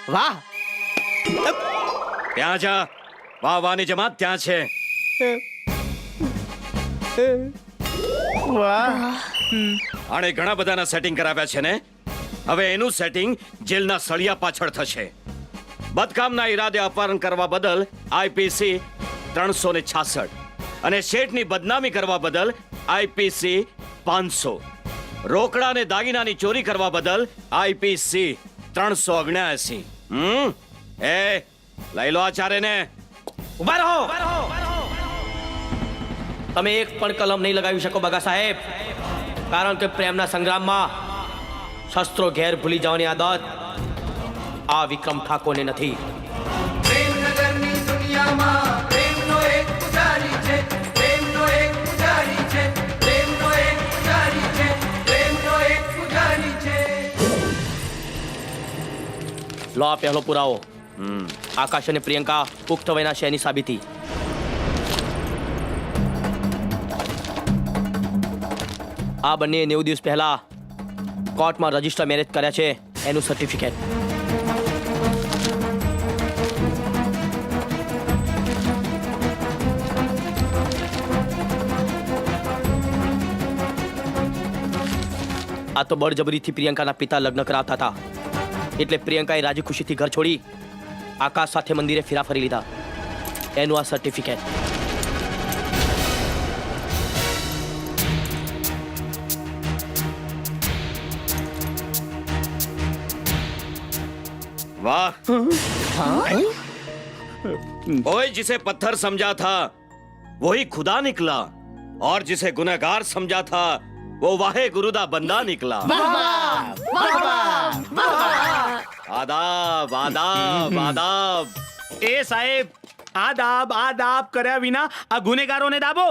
વાહ. ત્યાં જા. વાહ વાહની જમાત ત્યાં છે. વાહ. આણે ઘણા બધાના સેટિંગ કરાવ્યા છે ને. હવે એનું સેટિંગ જેલના સળિયા પાછળ થશે. બદકામના ઈરાદે અપહરણ કરવા બદલ આઈપીસી 366 અને શેઠની બદનામી કરવા બદલ આઈપીસી 500, રોકડા અને દાગીનાની ચોરી કરવા બદલ આઈપીસી 379. એ લઈ લો આચાર્યને. ઉભા રહો. તમે એક પણ કલમ નહીં લગાવી શકો બગા સાહેબ, કારણ કે પ્રેમના સંગ્રામમાં શસ્ત્રો ઘેર ભૂલી જવાની આદત આ વિક્રમ ઠાકોરને નથી. પ્રેમનગરની દુનિયામાં પ્રેમનો એક પૂજારી છે, પ્રેમનો એક પૂજારી છે, પ્રેમનો એક પૂજારી છે, પ્રેમનો એક પૂજારી છે. લો આ પહેલો પુરાવો. આકાશ અને પ્રિયંકા પુખ્ત વયના છે એની સાબિતી. આ બંને 90 દિવસ પહેલા કોર્ટમાં રજિસ્ટર મેરેજ કર્યા છે એનું સર્ટિફિકેટ. આ તો બળજબરીથી પ્રિયંકાના પિતા લગ્ન કરાવતા હતા, એટલે પ્રિયંકાએ રાજી ખુશીથી ઘર છોડી આકાશ સાથે મંદિરે ફેરા ફરી લીધા. એનું આ સર્ટિફિકેટ. वाह. ओए, जिसे पत्थर समझा था वही खुदा निकला, और जिसे गुनहगार समझा था वो वाहे गुरुदा बंदा निकला. आदाब आदाब आदाब. એ સાહેબ, આદાબ કર્યા વિના આ ગુનેગારોને દાબો.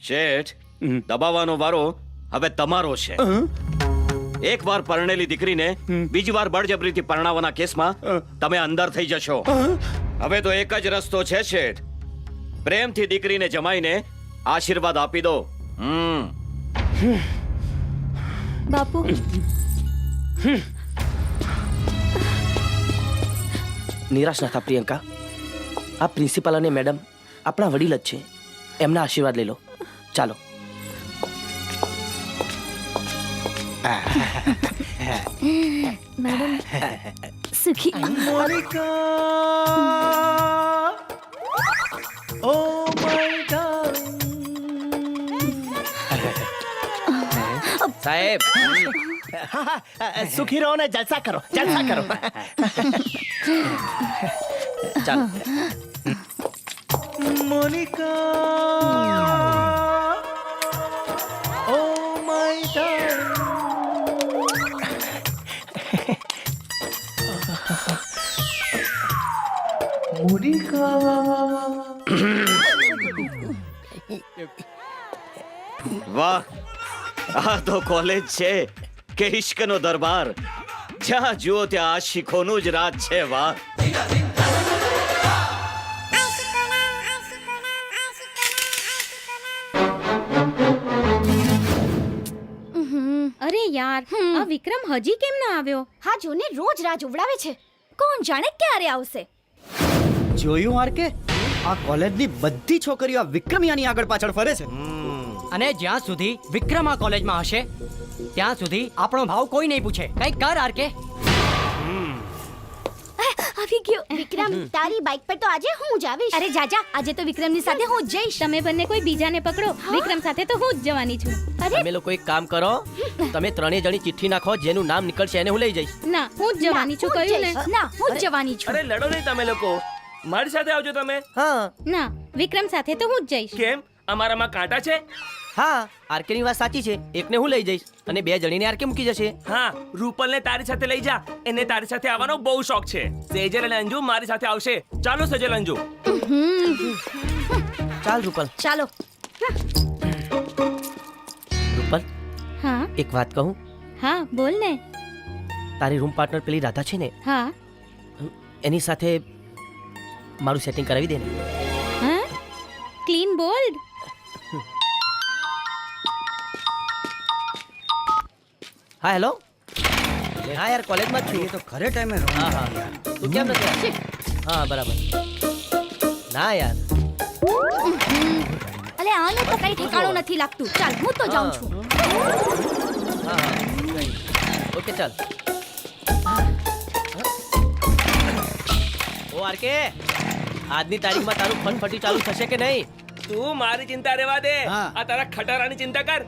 શેઠ, દબાવવાનો વારો હવે તમારો છે. એક વાર પરણેલી દીકરીને બીજી વાર બળજબરીથી પરણાવવાના કેસમાં તમે અંદર થઈ જશો. હવે તો એક જ રસ્તો છે શેઠ. પ્રેમથી દીકરીને જમાઈને આશીર્વાદ આપી દો. બાપુ, નિરાશ ના થા પ્રિયંકા. આ પ્રિન્સિપાલ અને મેડમ આપણા વડીલ જ છે, એમના આશીર્વાદ લઈ લો. ચાલો. મેડમ સુખી. Oh my darling. સાહેબ, સુખી રહો ને જલસા કરો, જલસા કરો. ચાલો. Monika, oh my darling. વાહ, આ તો કોલેજ છે કે ઇશ્કનો દરબાર. જ્યાં જુઓ ત્યાં આશિકોનું જ રાજ છે. વાહ. અરે યાર, આ વિક્રમ હજી કેમ ના આવ્યો? હા જોને, રોજ રાહ ઉવડાવે છે. કોણ જાણે ક્યારે આવશે. જોયું આર કે આ કોલેજની બધી છોકરીઓ આ વિક્રમિયાની આગળ પાછળ ફરે છે. અને જ્યાં સુધી વિક્રમ આ કોલેજમાં હશે ત્યાં સુધી આપણો ભાવ કોઈ નહીં પૂછે. કઈ કર આર કે. આવી ગયો વિક્રમ. તારી બાઇક પર તો આજે હું જ આવીશ. અરે જાજા, આજે તો વિક્રમની સાથે હું જ જઈશ. તમે બંને કોઈ બીજાને પકડો, વિક્રમ સાથે તો હું જ જવાની છું. તમે લોકો એક કામ કરો, તમે ત્રણેય જણી ચિઠ્ઠી નાખો, જેનું નામ નીકળશે એને હું લઈ જઈશ. ના, હું જ જવાની છું. કહ્યું ને. ના, હું જ જવાની છું. અરે લડો નહીં તમે લોકો, મારી સાથે આવજો તમે. હા ના, વિક્રમ સાથે તો હું જ જઈશ. કેમ, અમારામાં કાંટા છે? હા, આરકેની વાત સાચી છે. એકને હું લઈ જઈશ અને બે જણીને આરકે મૂકી જશે. હા, રૂપલને તારી સાથે લઈ જા. એને તારી સાથે આવવાનો બહુ શોખ છે. સેજલ અને અંજુ મારી સાથે આવશે. ચાલો સેજલ, અંજુ. ચાલ રૂપલ. ચાલો. રૂપલ, હા એક વાત કહું? હા, બોલ ને. તારી રૂમ પાર્ટનર પેલી રાધા છે ને, હા એની સાથે મારું સેટિંગ કરાવી દે ને. હા, ક્લીન બોલ્ડ. હા હેલો. હા યાર કોલેજમાં જ એ છું. તો ખરે ટાઈમે હા હા તું કેમ નથી આવ્યો? હા બરાબર. ના યાર અલે આને તો કઈ ઠેકાણું નથી લાગતું. ચાલ હું તો જાઉં છું. હા હા ઓકે ચાલ. ઓ આરકે આજની તારીખમાં તારું ફટફટી ચાલુ થશે કે નહીં? તું મારી ચિંતા રહેવા દે. હા. આ તારા ખટારાની ચિંતા કર.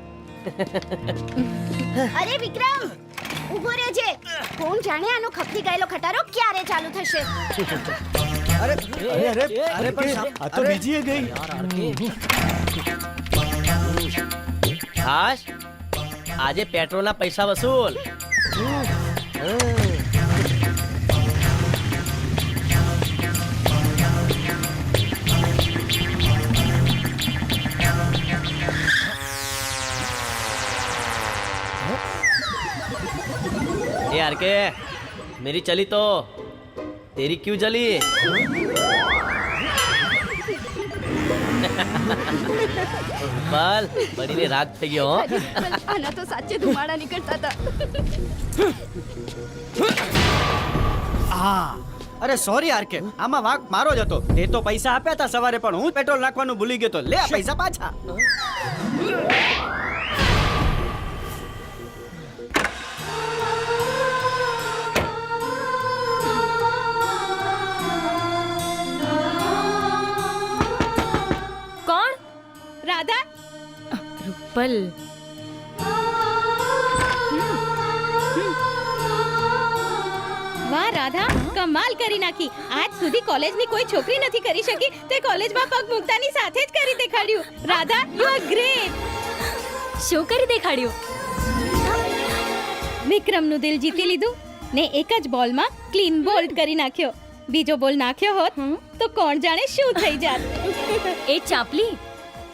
અરે વિક્રમ ઊભો રહેજે. કોણ જાણે આનો ખપી ગયેલો ખટારો ક્યારે ચાલુ થશે. અરે અરે અરે અરે પણ આ તો બીજી ગઈ. યાર આરકે હાશ આજે પેટ્રોલના પૈસા વસૂલ. ए यार के मेरी चली तो तेरी क्यों जली? બલ બનીને રાગ થઈ ગયો હો. આના તો સાચે ધુમાડા નીકળતા હતા. અરે સોરી આરકે, આમાં વાંક મારો જ હતો. તે તો પૈસા આપ્યા હતા સવારે, પણ હું પેટ્રોલ નાખવાનું ભૂલી ગયો તો. લે આ પૈસા પાછા. કોણ? રાધા, રૂપલ. વાહ રાધા, કમાલ કરી નાખી. આજ સુધી કોલેજની કોઈ છોકરી નથી કરી શકી, તે કોલેજમાં પગ મૂકતાની સાથે જ કરી દેખાડ્યું. Radha, you are great. શું કરી દેખાડ્યું? વિક્રમનું દિલ જીતી લીધું ને એક જ બોલમાં ક્લીન બોલ્ડ કરી નાખ્યો. બીજો બોલ નાખ્યો હોત તો કોણ જાણે શું થઈ જાત. એ ચાપલી,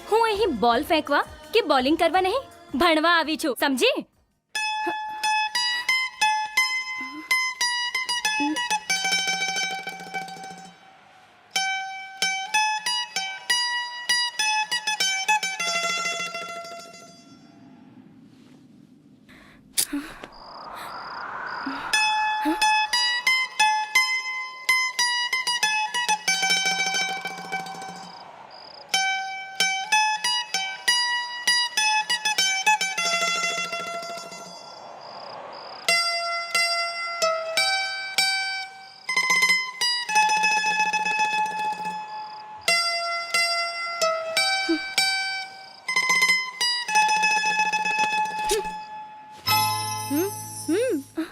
હું અહીં બોલ ફેંકવા કે બોલિંગ કરવા નહીં, ભણવા આવી છું, સમજી?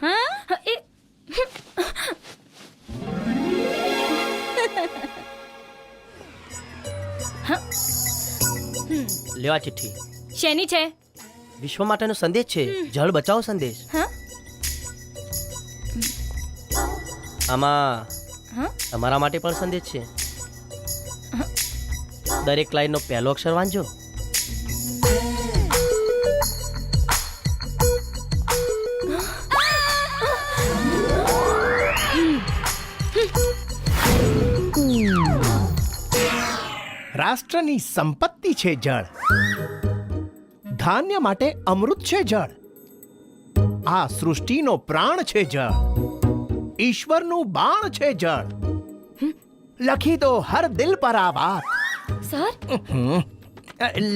હા, એ લ્યો આ ચિઠ્ઠી. શેની છે? વિશ્વ માટેનો સંદેશ છે, જળ બચાવો સંદેશ. હા? આમાં હા? તમારા માટે પણ સંદેશ છે. દરેક લાઈનનો પહેલો અક્ષર વાંચજો. રાષ્ટ્રની સંપત્તિ છે જળ, ધાન્ય માટે અમૃત છે જળ, આ સૃષ્ટિનો પ્રાણ છે જળ, ઈશ્વરનું બાણ છે જળ. લખી દો હર દિલ પર આ વાત. સર,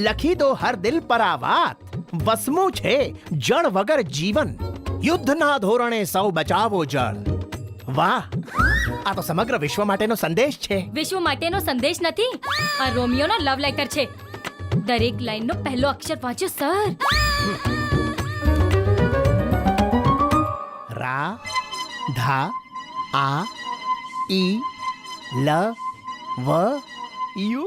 લખી દો હર દિલ પર આ વાત. વસમું છે જળ વગર જીવન, યુદ્ધના ધોરણે સૌ બચાવો જળ. વાહ, આ તો સમગ્ર વિશ્વ માટેનો સંદેશ છે. વિશ્વ માટેનો સંદેશ નથી, આ રોમિયોનો લવ લેટર છે. દરેક લાઈનનો પહેલો અક્ષર વાંચો સર. રા, ધા, આ, ઈ, લ, વ, યુ.